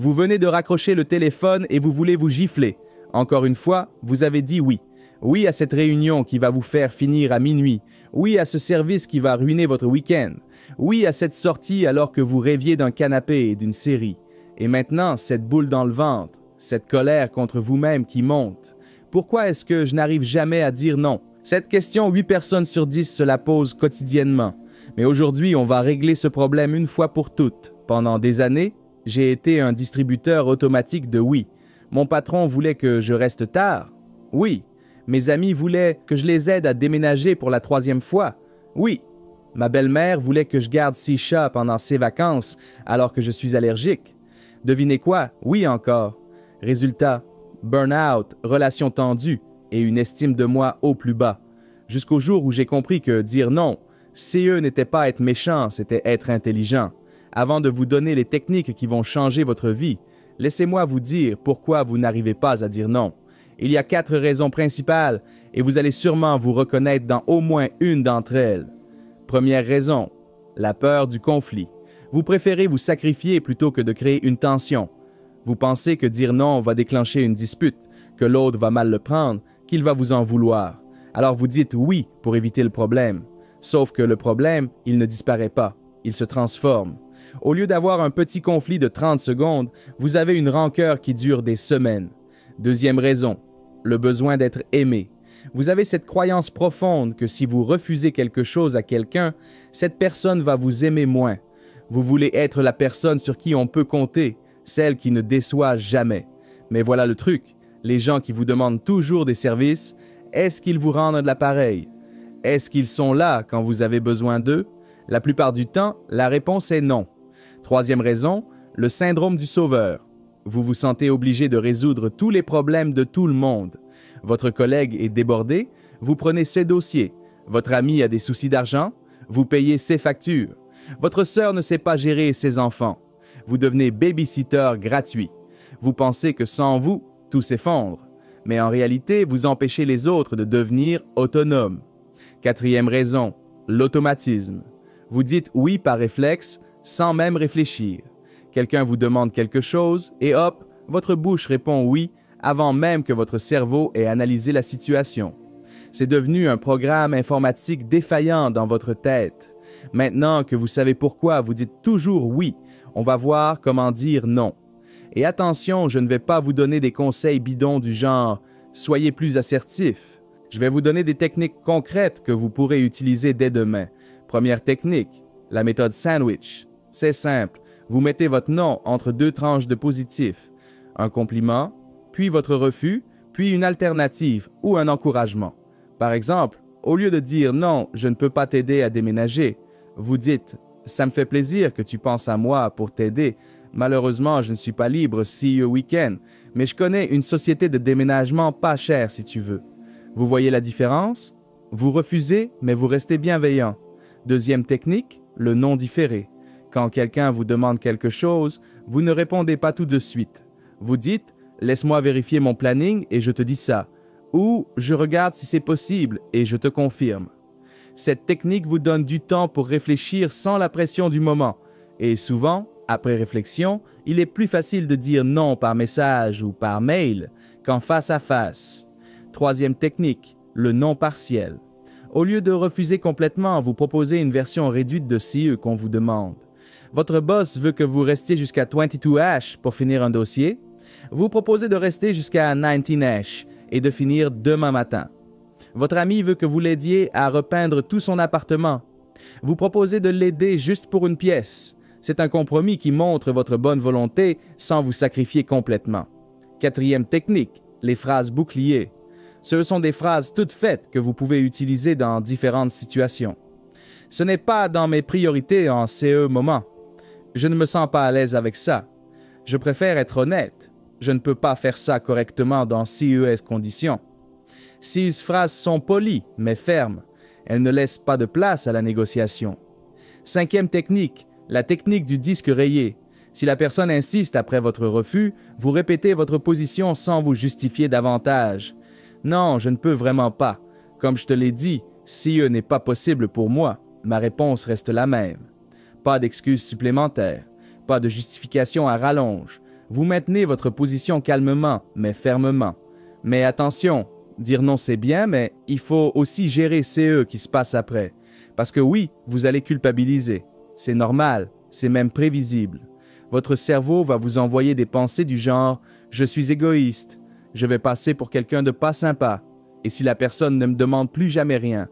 Vous venez de raccrocher le téléphone et vous voulez vous gifler. Encore une fois, vous avez dit oui. Oui à cette réunion qui va vous faire finir à minuit. Oui à ce service qui va ruiner votre week-end. Oui à cette sortie alors que vous rêviez d'un canapé et d'une série. Et maintenant, cette boule dans le ventre, cette colère contre vous-même qui monte. Pourquoi est-ce que je n'arrive jamais à dire non? Cette question, 8 personnes sur 10 se la posent quotidiennement. Mais aujourd'hui, on va régler ce problème une fois pour toutes. Pendant des années, j'ai été un distributeur automatique de oui. Mon patron voulait que je reste tard. Oui. Mes amis voulaient que je les aide à déménager pour la 3e fois. Oui. Ma belle-mère voulait que je garde 6 chats pendant ses vacances alors que je suis allergique. Devinez quoi? Oui encore. Résultat, burn-out, relations tendues et une estime de moi au plus bas. Jusqu'au jour où j'ai compris que dire non, CE n'était pas être méchant, c'était être intelligent. Avant de vous donner les techniques qui vont changer votre vie, laissez-moi vous dire pourquoi vous n'arrivez pas à dire non. Il y a 4 raisons principales et vous allez sûrement vous reconnaître dans au moins une d'entre elles. Première raison, la peur du conflit. Vous préférez vous sacrifier plutôt que de créer une tension. Vous pensez que dire non va déclencher une dispute, que l'autre va mal le prendre, qu'il va vous en vouloir. Alors vous dites oui pour éviter le problème. Sauf que le problème, il ne disparaît pas, il se transforme. Au lieu d'avoir un petit conflit de 30 secondes, vous avez une rancœur qui dure des semaines. Deuxième raison, le besoin d'être aimé. Vous avez cette croyance profonde que si vous refusez quelque chose à quelqu'un, cette personne va vous aimer moins. Vous voulez être la personne sur qui on peut compter, celle qui ne déçoit jamais. Mais voilà le truc, les gens qui vous demandent toujours des services, est-ce qu'ils vous rendent de l'appareil? Est-ce qu'ils sont là quand vous avez besoin d'eux? La plupart du temps, la réponse est non. Troisième raison, le syndrome du sauveur. Vous vous sentez obligé de résoudre tous les problèmes de tout le monde. Votre collègue est débordé, vous prenez ses dossiers. Votre ami a des soucis d'argent, vous payez ses factures. Votre sœur ne sait pas gérer ses enfants. Vous devenez babysitter gratuit. Vous pensez que sans vous, tout s'effondre. Mais en réalité, vous empêchez les autres de devenir autonomes. Quatrième raison, l'automatisme. Vous dites oui par réflexe, sans même réfléchir. Quelqu'un vous demande quelque chose et hop, votre bouche répond oui avant même que votre cerveau ait analysé la situation. C'est devenu un programme informatique défaillant dans votre tête. Maintenant que vous savez pourquoi vous dites toujours oui, on va voir comment dire non. Et attention, je ne vais pas vous donner des conseils bidons du genre « soyez plus assertif ». Je vais vous donner des techniques concrètes que vous pourrez utiliser dès demain. Première technique, la méthode sandwich. C'est simple, vous mettez votre non entre 2 tranches de positif. Un compliment, puis votre refus, puis une alternative ou un encouragement. Par exemple, au lieu de dire « non, je ne peux pas t'aider à déménager », vous dites « ça me fait plaisir que tu penses à moi pour t'aider. Malheureusement, je ne suis pas libre ce week-end, mais je connais une société de déménagement pas chère si tu veux. » Vous voyez la différence? Vous refusez, mais vous restez bienveillant. Deuxième technique, le non différé. Quand quelqu'un vous demande quelque chose, vous ne répondez pas tout de suite. Vous dites « laisse-moi vérifier mon planning et je te dis ça » ou « je regarde si c'est possible et je te confirme ». Cette technique vous donne du temps pour réfléchir sans la pression du moment. Et souvent, après réflexion, il est plus facile de dire non par message ou par mail qu'en face à face. Troisième technique, le non partiel. Au lieu de refuser complètement, vous proposez une version réduite de CE qu'on vous demande. Votre boss veut que vous restiez jusqu'à 22H pour finir un dossier. Vous proposez de rester jusqu'à 19H et de finir demain matin. Votre ami veut que vous l'aidiez à repeindre tout son appartement. Vous proposez de l'aider juste pour une pièce. C'est un compromis qui montre votre bonne volonté sans vous sacrifier complètement. Quatrième technique, les phrases boucliers. Ce sont des phrases toutes faites que vous pouvez utiliser dans différentes situations. Ce n'est pas dans mes priorités en ce moment. Je ne me sens pas à l'aise avec ça. Je préfère être honnête. Je ne peux pas faire ça correctement dans ces conditions. Ces phrases sont polies, mais fermes. Elles ne laissent pas de place à la négociation. Cinquième technique, la technique du disque rayé. Si la personne insiste après votre refus, vous répétez votre position sans vous justifier davantage. Non, je ne peux vraiment pas. Comme je te l'ai dit, si n'est pas possible pour moi, ma réponse reste la même. Pas d'excuses supplémentaires, pas de justification à rallonge. Vous maintenez votre position calmement, mais fermement. Mais attention, dire non c'est bien, mais il faut aussi gérer CE qui se passe après. Parce que oui, vous allez culpabiliser. C'est normal, c'est même prévisible. Votre cerveau va vous envoyer des pensées du genre « je suis égoïste »,« je vais passer pour quelqu'un de pas sympa », et si la personne ne me demande plus jamais rien.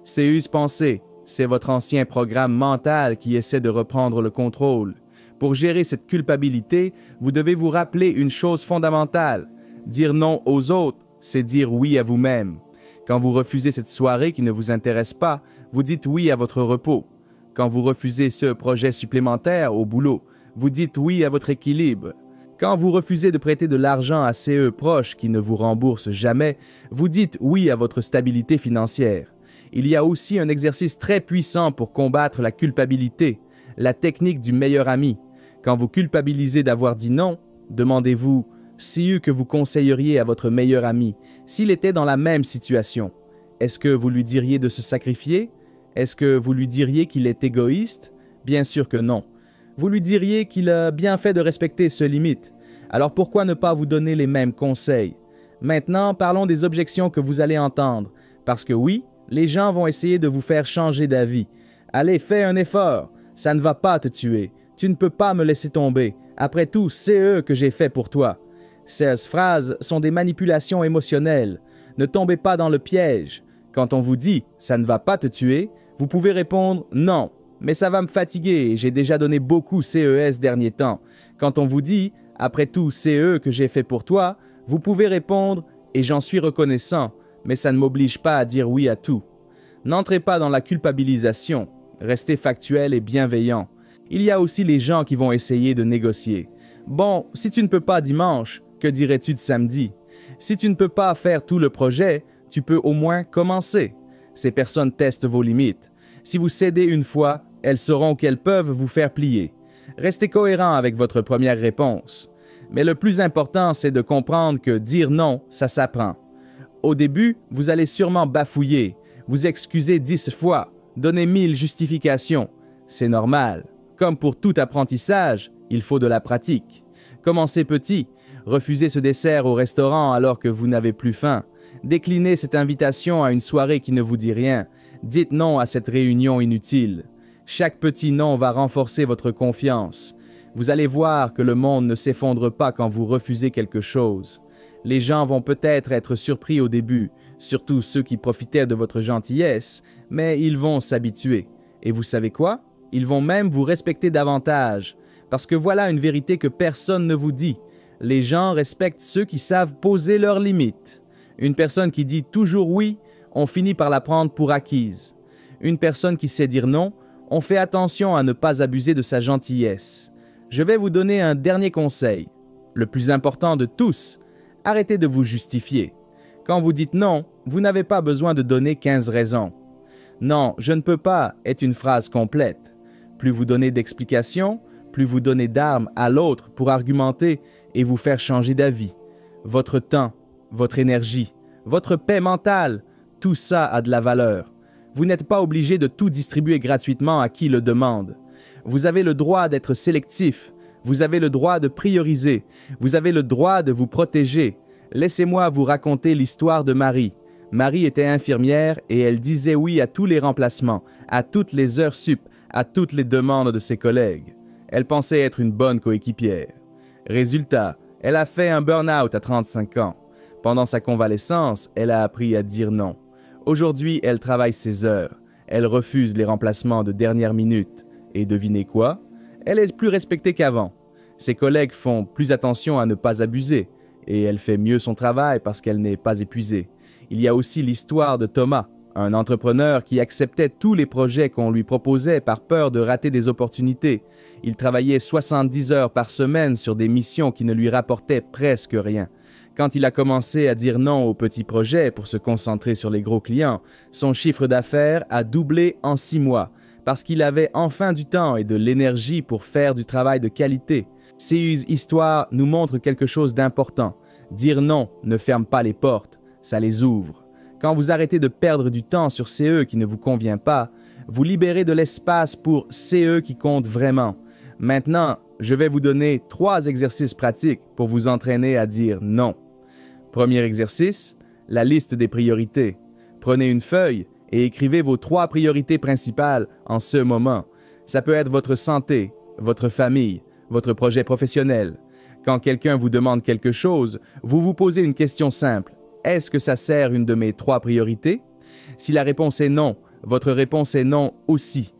Ces pensées, c'est votre ancien programme mental qui essaie de reprendre le contrôle. Pour gérer cette culpabilité, vous devez vous rappeler une chose fondamentale. Dire non aux autres, c'est dire oui à vous-même. Quand vous refusez cette soirée qui ne vous intéresse pas, vous dites oui à votre repos. Quand vous refusez ce projet supplémentaire au boulot, vous dites oui à votre équilibre. Quand vous refusez de prêter de l'argent à CE proches qui ne vous remboursent jamais, vous dites oui à votre stabilité financière. Il y a aussi un exercice très puissant pour combattre la culpabilité, la technique du meilleur ami. Quand vous culpabilisez d'avoir dit non, demandez-vous si que vous conseilleriez à votre meilleur ami s'il était dans la même situation. Est-ce que vous lui diriez de se sacrifier? Est-ce que vous lui diriez qu'il est égoïste? Bien sûr que non. Vous lui diriez qu'il a bien fait de respecter ce limite. Alors pourquoi ne pas vous donner les mêmes conseils? Maintenant, parlons des objections que vous allez entendre. Parce que oui, les gens vont essayer de vous faire changer d'avis. Allez, fais un effort. Ça ne va pas te tuer. Tu ne peux pas me laisser tomber. Après tout, c'est eux que j'ai fait pour toi. Ces phrases sont des manipulations émotionnelles. Ne tombez pas dans le piège. Quand on vous dit « ça ne va pas te tuer », vous pouvez répondre « non ». Mais ça va me fatiguer et j'ai déjà donné beaucoup CES dernier temps. Quand on vous dit « après tout, c'est eux que j'ai fait pour toi », vous pouvez répondre « et j'en suis reconnaissant, mais ça ne m'oblige pas à dire oui à tout ». N'entrez pas dans la culpabilisation, restez factuel et bienveillant. Il y a aussi les gens qui vont essayer de négocier. Bon, si tu ne peux pas dimanche, que dirais-tu de samedi? Si tu ne peux pas faire tout le projet, tu peux au moins commencer. Ces personnes testent vos limites. Si vous cédez une fois, elles sauront qu'elles peuvent vous faire plier. Restez cohérent avec votre première réponse. Mais le plus important, c'est de comprendre que dire non, ça s'apprend. Au début, vous allez sûrement bafouiller, vous excuser 10 fois, donner 1000 justifications. C'est normal. Comme pour tout apprentissage, il faut de la pratique. Commencez petit, refusez ce dessert au restaurant alors que vous n'avez plus faim. Déclinez cette invitation à une soirée qui ne vous dit rien. Dites non à cette réunion inutile. Chaque petit non va renforcer votre confiance. Vous allez voir que le monde ne s'effondre pas quand vous refusez quelque chose. Les gens vont peut-être être surpris au début, surtout ceux qui profitaient de votre gentillesse, mais ils vont s'habituer. Et vous savez quoi? Ils vont même vous respecter davantage. Parce que voilà une vérité que personne ne vous dit. Les gens respectent ceux qui savent poser leurs limites. Une personne qui dit toujours oui, on finit par la prendre pour acquise. Une personne qui sait dire non, on fait attention à ne pas abuser de sa gentillesse. Je vais vous donner un dernier conseil. Le plus important de tous, arrêtez de vous justifier. Quand vous dites non, vous n'avez pas besoin de donner 15 raisons. Non, je ne peux pas est une phrase complète. Plus vous donnez d'explications, plus vous donnez d'armes à l'autre pour argumenter et vous faire changer d'avis. Votre temps, votre énergie, votre paix mentale, tout ça a de la valeur. Vous n'êtes pas obligé de tout distribuer gratuitement à qui le demande. Vous avez le droit d'être sélectif. Vous avez le droit de prioriser. Vous avez le droit de vous protéger. Laissez-moi vous raconter l'histoire de Marie. Marie était infirmière et elle disait oui à tous les remplacements, à toutes les heures sup, à toutes les demandes de ses collègues. Elle pensait être une bonne coéquipière. Résultat, elle a fait un burn-out à 35 ans. Pendant sa convalescence, elle a appris à dire non. Aujourd'hui, elle travaille ses heures. Elle refuse les remplacements de dernière minute. Et devinez quoi? Elle est plus respectée qu'avant. Ses collègues font plus attention à ne pas abuser. Et elle fait mieux son travail parce qu'elle n'est pas épuisée. Il y a aussi l'histoire de Thomas, un entrepreneur qui acceptait tous les projets qu'on lui proposait par peur de rater des opportunités. Il travaillait 70 heures par semaine sur des missions qui ne lui rapportaient presque rien. Quand il a commencé à dire non aux petits projets pour se concentrer sur les gros clients, son chiffre d'affaires a doublé en 6 mois parce qu'il avait enfin du temps et de l'énergie pour faire du travail de qualité. Ces histoires nous montrent quelque chose d'important. Dire non ne ferme pas les portes, ça les ouvre. Quand vous arrêtez de perdre du temps sur CE qui ne vous convient pas, vous libérez de l'espace pour CE qui compte vraiment. Maintenant, je vais vous donner 3 exercices pratiques pour vous entraîner à dire non. Premier exercice, la liste des priorités. Prenez une feuille et écrivez vos 3 priorités principales en ce moment. Ça peut être votre santé, votre famille, votre projet professionnel. Quand quelqu'un vous demande quelque chose, vous vous posez une question simple. Est-ce que ça sert une de mes 3 priorités? Si la réponse est non, votre réponse est non aussi.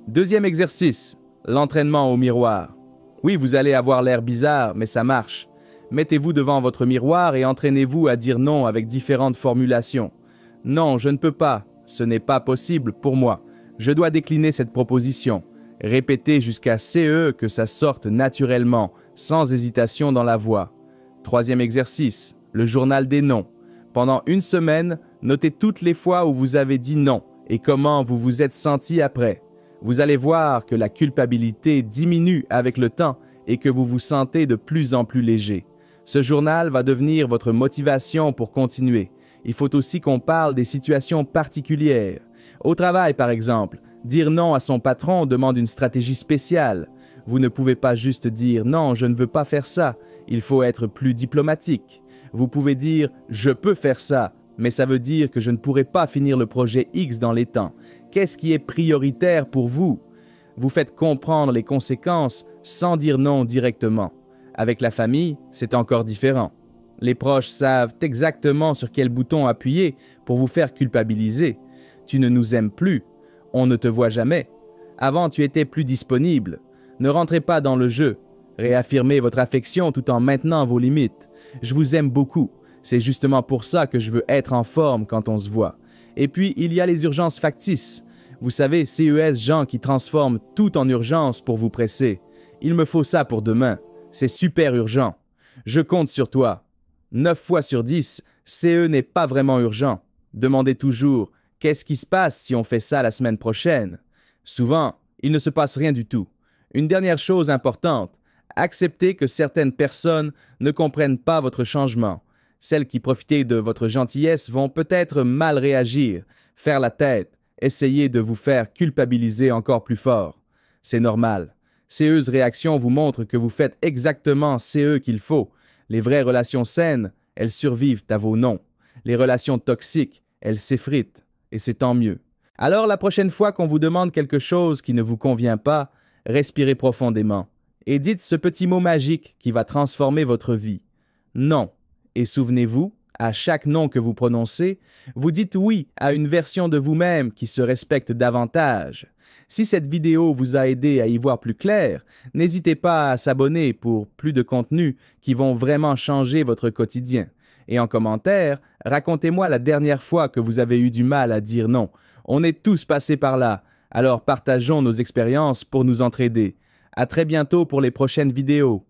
Deuxième exercice, l'entraînement au miroir. Oui, vous allez avoir l'air bizarre, mais ça marche. Mettez-vous devant votre miroir et entraînez-vous à dire non avec différentes formulations. Non, je ne peux pas. Ce n'est pas possible pour moi. Je dois décliner cette proposition. Répétez jusqu'à CE que ça sorte naturellement, sans hésitation dans la voix. Troisième exercice, le journal des noms. Pendant une semaine, notez toutes les fois où vous avez dit non et comment vous vous êtes senti après. Vous allez voir que la culpabilité diminue avec le temps et que vous vous sentez de plus en plus léger. Ce journal va devenir votre motivation pour continuer. Il faut aussi qu'on parle des situations particulières. Au travail, par exemple, dire non à son patron demande une stratégie spéciale. Vous ne pouvez pas juste dire « non, je ne veux pas faire ça ». Il faut être plus diplomatique. Vous pouvez dire « je peux faire ça », mais ça veut dire que je ne pourrai pas finir le projet X dans les temps. Qu'est-ce qui est prioritaire pour vous? Vous faites comprendre les conséquences sans dire non directement. Avec la famille, c'est encore différent. Les proches savent exactement sur quel bouton appuyer pour vous faire culpabiliser. Tu ne nous aimes plus. On ne te voit jamais. Avant, tu étais plus disponible. Ne rentrez pas dans le jeu. Réaffirmez votre affection tout en maintenant vos limites. Je vous aime beaucoup. C'est justement pour ça que je veux être en forme quand on se voit. Et puis, il y a les urgences factices. Vous savez, CES gens qui transforment tout en urgence pour vous presser. Il me faut ça pour demain. C'est super urgent. Je compte sur toi. 9 fois sur 10, CE n'est pas vraiment urgent. Demandez toujours « Qu'est-ce qui se passe si on fait ça la semaine prochaine ?» Souvent, il ne se passe rien du tout. Une dernière chose importante, acceptez que certaines personnes ne comprennent pas votre changement. Celles qui profitaient de votre gentillesse vont peut-être mal réagir, faire la tête, essayer de vous faire culpabiliser encore plus fort. C'est normal. CE's réactions vous montrent que vous faites exactement CE qu'il faut. Les vraies relations saines, elles survivent à vos noms. Les relations toxiques, elles s'effritent, et c'est tant mieux. Alors la prochaine fois qu'on vous demande quelque chose qui ne vous convient pas, respirez profondément et dites ce petit mot magique qui va transformer votre vie. Non. Et souvenez-vous, à chaque non que vous prononcez, vous dites oui à une version de vous-même qui se respecte davantage. Si cette vidéo vous a aidé à y voir plus clair, n'hésitez pas à s'abonner pour plus de contenus qui vont vraiment changer votre quotidien. Et en commentaire, racontez-moi la dernière fois que vous avez eu du mal à dire non. On est tous passés par là, alors partageons nos expériences pour nous entraider. À très bientôt pour les prochaines vidéos.